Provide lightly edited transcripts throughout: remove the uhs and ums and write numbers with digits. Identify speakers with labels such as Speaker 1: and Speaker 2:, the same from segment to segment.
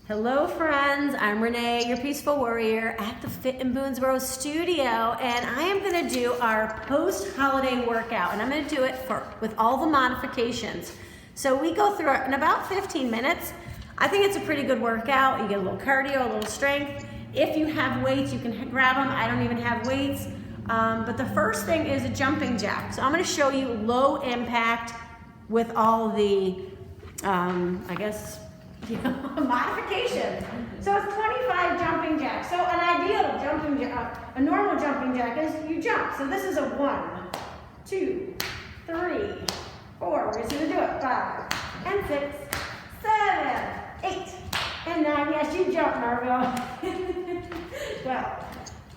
Speaker 1: Hello friends, I'm Renee, your Peaceful Warrior at the Fit in Boonesboro studio, and I am going to do our post-holiday workout, and I'm going to do it with all the modifications. So we go through it in about 15 minutes. I think it's a pretty good workout. You get a little cardio, a little strength. If you have weights, you can grab them. I don't even have weights. But the first thing is a jumping jack. So I'm going to show you low impact with all the, modifications. So it's 25 jumping jacks. So an ideal jumping jack, a normal jumping jack is you jump. So this is a 1, 2, 3, 4. We're just going to do it. 5 and 6, 7, 8, and 9. Yes, you jump, Margot. 12,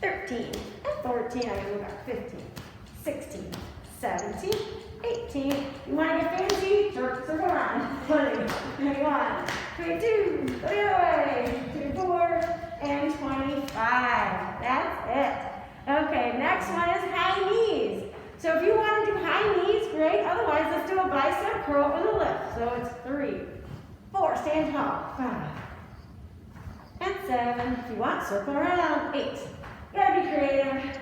Speaker 1: 13, and 14. I gotta move back. 15, 16, 17, 18. You want to get fancy? Circle around. 20, 21, 22, go the other way. 24, and 25. That's it. Okay, next one is high knees. So if you want to do high knees, great. Otherwise, let's do a bicep curl and a lift. So it's 3, 4, stand tall. 5, and 7. If you want, circle around. 8. You gotta be creative.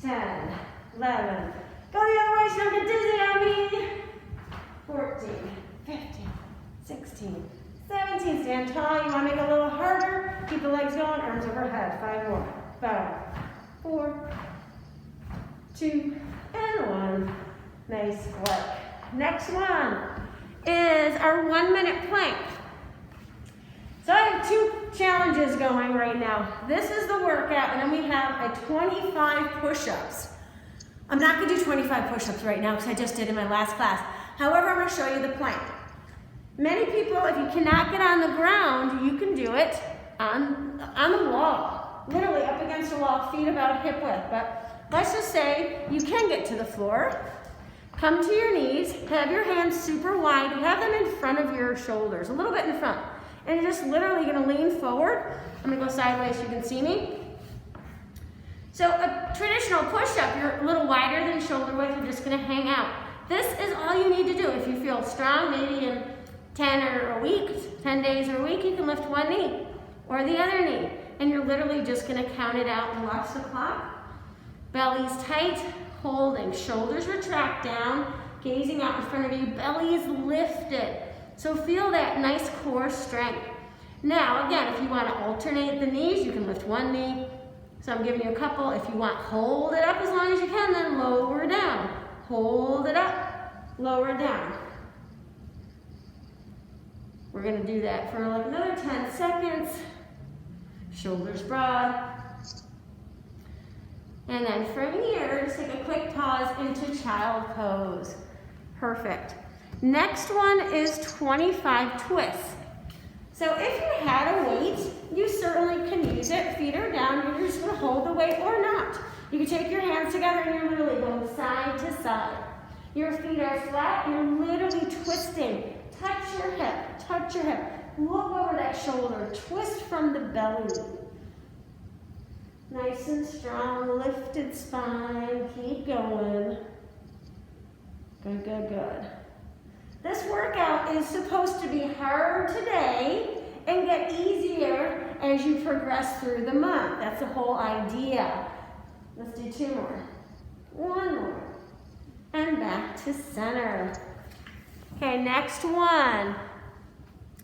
Speaker 1: 10, 11. Go the other way so you don't get dizzy on me. 14, 15, 16, 17. Stand tall. You want to make it a little harder. Keep the legs going. Arms overhead. 5 more. 5, 4, 2, and 1. Nice work. Next one is our 1-minute plank. So I have 2 challenges going right now. This is the workout, and then we have a 25 push-ups. I'm not going to do 25 push-ups right now because I just did in my last class. However, I'm going to show you the plank. Many people, if you cannot get on the ground, you can do it on the wall. Literally up against the wall, feet about hip width. But let's just say you can get to the floor. Come to your knees. Have your hands super wide. Have them in front of your shoulders, a little bit in front. And you're just literally going to lean forward. I'm going to go sideways so you can see me. So a traditional push-up, you're a little wider than shoulder width. You're just going to hang out. This is all you need to do. If you feel strong, maybe in 10 days or a week, you can lift one knee or the other knee. And you're literally just going to count it out and watch the clock. Belly's tight, holding. Shoulders retract down, gazing out in front of you. Belly is lifted. So feel that nice core strength. Now, again, if you want to alternate the knees, you can lift one knee. So I'm giving you a couple. If you want, hold it up as long as you can, then lower down. Hold it up, lower down. We're going to do that for like another 10 seconds. Shoulders broad. And then from here, just take a quick pause into child pose. Perfect. Next one is 25 twists. So if you had a weight, you certainly can use it. Feet are down, you're just going to hold the weight or not. You can take your hands together and you're literally going side to side. Your feet are flat, you're literally twisting. Touch your hip, touch your hip. Look over that shoulder, twist from the belly. Nice and strong, lifted spine, keep going. Good, good, good. This workout is supposed to be hard today and get easier as you progress through the month. That's the whole idea. Let's do 2 more. 1 more. And back to center. Okay, next one.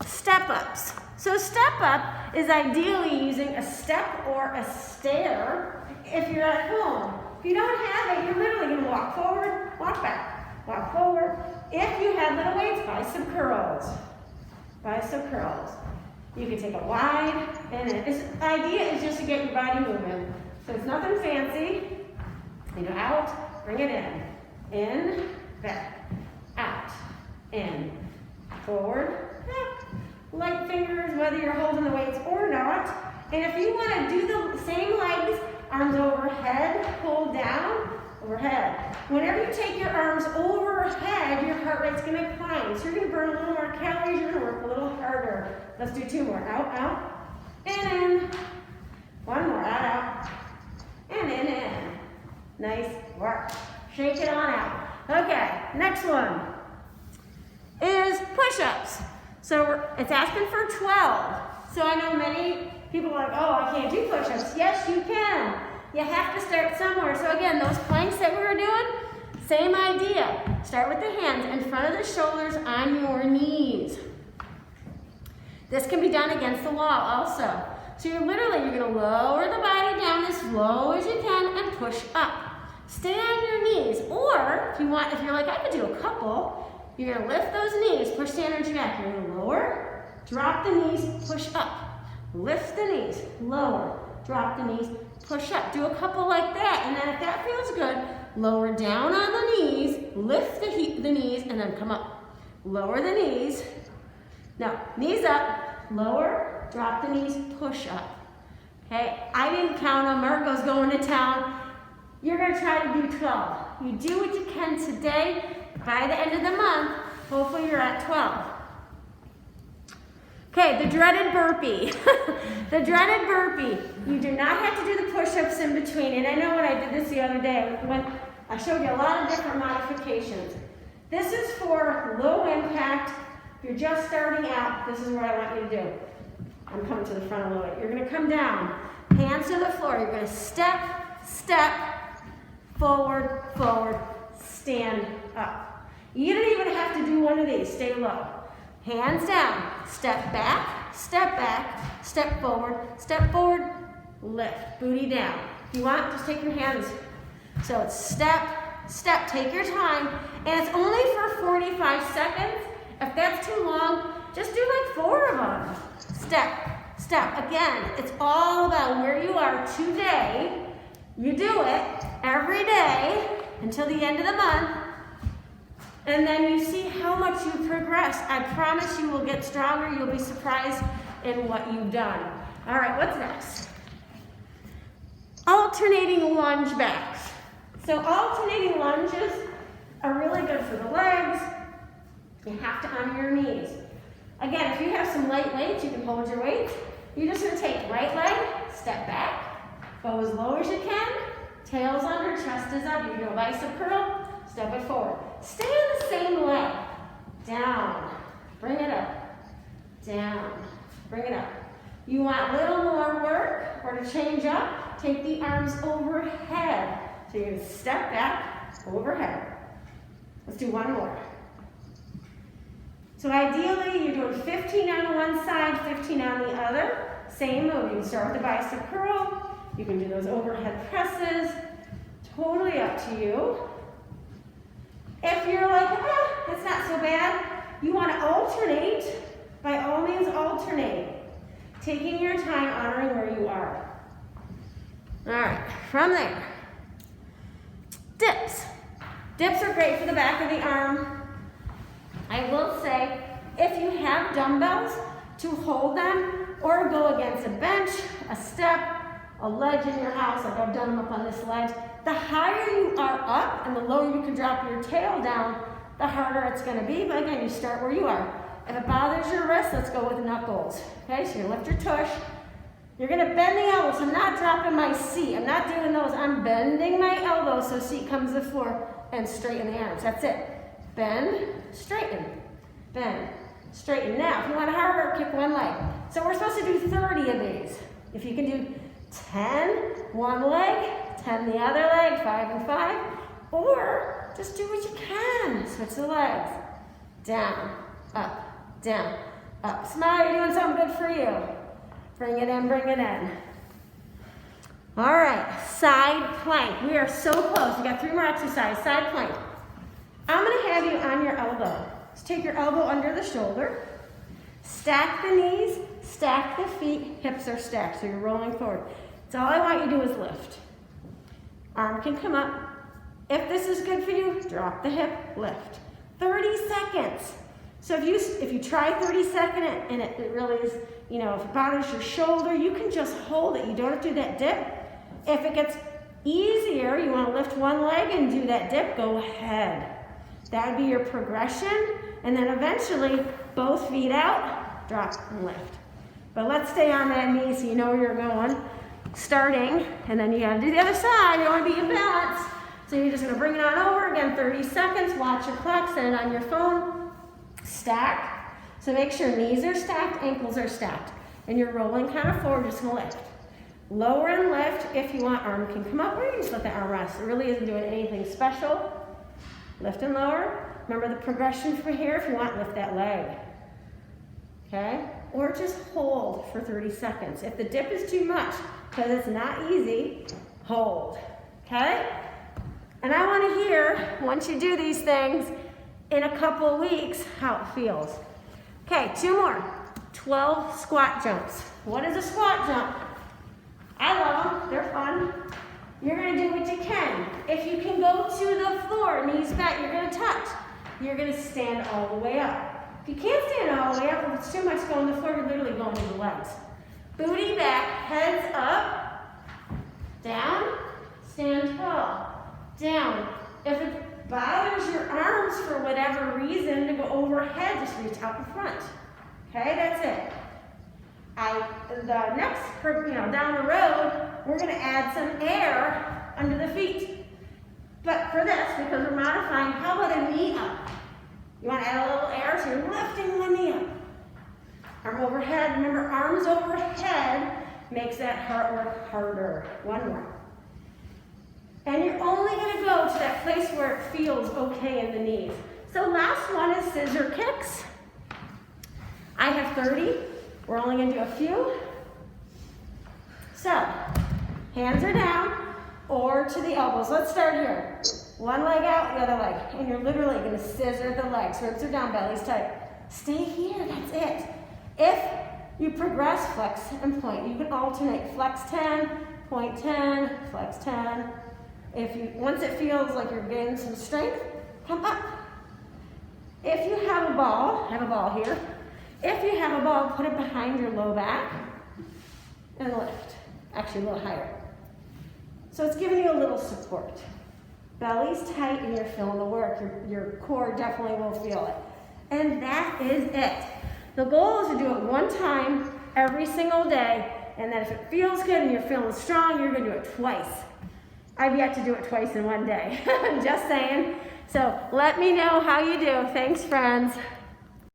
Speaker 1: Step ups. So step up is ideally using a step or a stair if you're at home. If you don't have it, you're literally going to walk forward, walk back, walk forward. If you have little weights, bicep curls. Bicep curls. You can take it wide, and the idea is just to get your body moving. So it's nothing fancy. You know, out, bring it in, back, out, in, forward, back. Light fingers, whether you're holding the weights or not. And if you want to do the same legs, arms overhead, pull down, overhead. Whenever you take your arms overhead, your heart rate's going to climb. So you're going to burn a little more calories, you're going to work a little harder. Let's do 2 more. Out, out, and in. 1 more. Out, and in. Nice work. Shake it on out. Okay, next one is push-ups. So it's asking for 12. So I know many people are like, oh, I can't do push-ups. Yes, you can. You have to start somewhere. So again, those planks that we were doing, same idea. Start with the hands in front of the shoulders on your knees. This can be done against the wall also. So you're gonna lower the body down as low as you can and push up. Stay on your knees. Or if you're like, I could do a couple, you're gonna lift those knees, push the energy back. You're gonna lower, drop the knees, push up. Lift the knees, lower, drop the knees, push up. Do a couple like that, and then if that feels good, lower down on the knees, lift the knees, and then come up. Lower the knees. Now, knees up, lower, drop the knees, push up. Okay, I didn't count them. Marco's going to town. You're gonna try to do 12. You do what you can today. By the end of the month, hopefully you're at 12. Okay, the dreaded burpee. The dreaded burpee. You do not have to do the push-ups in between. And I know when I did this the other day, when I showed you a lot of different modifications. This is for low impact. If you're just starting out, this is what I want you to do. I'm coming to the front a little bit. You're gonna come down, hands to the floor. You're gonna step, step, forward, forward, stand up. You don't even have to do one of these. Stay low. Hands down, step back, step forward, lift, booty down. If you want, just take your hands. So it's step, step, take your time, and it's only for 45 seconds. If that's too long, just do like 4 of them. Step, step. Again, it's all about where you are today. You do it every day until the end of the month. And then you see how much you progress. I promise you will get stronger. You'll be surprised in what you've done. All right, what's next? Alternating lunge backs. So alternating lunges are really good for the legs. You have to honor your knees. Again, if you have some light weights, you can hold your weight. You're just gonna take right leg, step back, go as low as you can, tail's under, chest is up. You can do a bicep curl, step it forward. Stay on the same leg. Down, bring it up, down, bring it up. You want a little more work or to change up, take the arms overhead. So you're gonna step back, overhead. Let's do one more. So ideally, you're doing 15 on one side, 15 on the other. Same move. You can start with the bicep curl. You can do those overhead presses. Totally up to you. If you're like, that's not so bad, you want to alternate. By all means, alternate. Taking your time, honoring where you are. All right, from there, dips. Dips are great for the back of the arm. I will say, if you have dumbbells, to hold them or go against a bench, a step, a ledge in your house, like I've done them up on this ledge, the higher you are up and the lower you can drop your tail down, the harder it's gonna be. But again, you start where you are. If it bothers your wrist, let's go with knuckles. Okay, so you're gonna lift your tush. You're gonna bend the elbows. I'm not dropping my seat. I'm not doing those. I'm bending my elbows so seat comes to the floor and straighten the arms. That's it. Bend, straighten, bend, straighten. Now, if you want harder, kick one leg. So we're supposed to do 30 of these. If you can do 10, one leg, 10 the other leg, 5 and 5, or just do what you can. Switch the legs. Down, up. Smile, you're doing something good for you. Bring it in, bring it in. All right, side plank. We are so close. We got 3 more exercises. Side plank. I'm gonna have you on your elbow. So take your elbow under the shoulder. Stack the knees, stack the feet, hips are stacked, so you're rolling forward. So all I want you to do is lift. Arm can come up. If this is good for you, drop the hip, lift. 30 seconds. So if you try 30 seconds and it really is, if it bothers your shoulder, you can just hold it. You don't have to do that dip. If it gets easier, you want to lift one leg and do that dip, go ahead. That would be your progression. And then eventually, both feet out, drop and lift. But let's stay on that knee so you know where you're going. Starting, and then you gotta do the other side. You wanna be in balance. So you're just gonna bring it on over, again, 30 seconds. Watch your clock, set it on your phone. Stack. So So make sure knees are stacked, ankles are stacked. And you're rolling kind of forward, just gonna lift. Lower and lift. If you want, arm can come up, or you can just let the arm rest. It really isn't doing anything special. Lift and lower. Remember the progression from here. If you want, lift that leg. Okay? Or just hold for 30 seconds. If the dip is too much, because it's not easy, hold. Okay? And I want to hear, once you do these things, in a couple of weeks, how it feels. Okay, 2 more. 12 squat jumps. What is a squat jump? I love them. They're fun. You're going to do what you can. If you can go to the floor, knees back, you're going to touch. You're going to stand all the way up. If you can't stand all the way up, if it's too much going to the floor, you're literally going to the legs. Booty back, heads up, down, stand tall, down. If it bothers your arms for whatever reason to go overhead, just reach out in front. Okay, that's it. The next, down the road, we're going to add some air under the feet. But for this, because we're modifying, how about a knee up? You want to add a little air, so you're lifting the knee up. Arm overhead. Remember, arms overhead makes that heart work harder. 1 more. And you're only going to go to that place where it feels okay in the knees. So last one is scissor kicks. I have 30. We're only going to do a few. So, hands are down or to the elbows. Let's start here. One leg out, the other leg. And you're literally going to scissor the legs. Ribs are down, belly's tight. Stay here, that's it. If you progress, flex and point. You can alternate. Flex 10, point 10, flex 10. Once it feels like you're gaining some strength, come up. If you have a ball, I have a ball here. If you have a ball, put it behind your low back and lift. Actually, a little higher. So it's giving you a little support. Belly's tight and you're feeling the work. Your core definitely will feel it. And that is it. The goal is to do it 1 time every single day, and then if it feels good and you're feeling strong, you're going to do it twice. I've yet to do it twice in 1 day. Just saying. So let me know how you do. Thanks, friends.